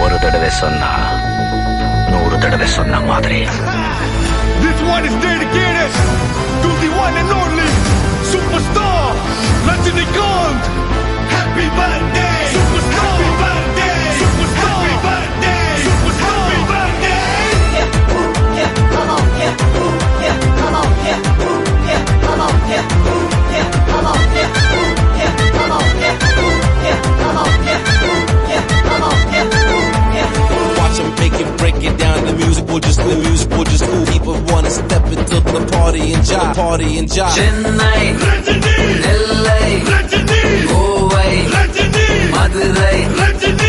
ஒரு தடவை சொன்னா 100 தடவை சொன்ன மாதிரி. This one is dedicated to the one and only superstar Rajinikanth. Happy birthday, superstar. Happy birthday, superstar. Happy birthday, superstar. Happy birthday. Come on, yeah, come on, yeah, come on, yeah, come on, yeah, come on, yeah, come on, yeah, come on, yeah. Watch them break it down. The music will just cool. People wanna step into the party and jive. Chennai, Rajini, Nellai, Rajini, Kovai, Rajini, Madurai, Rajini.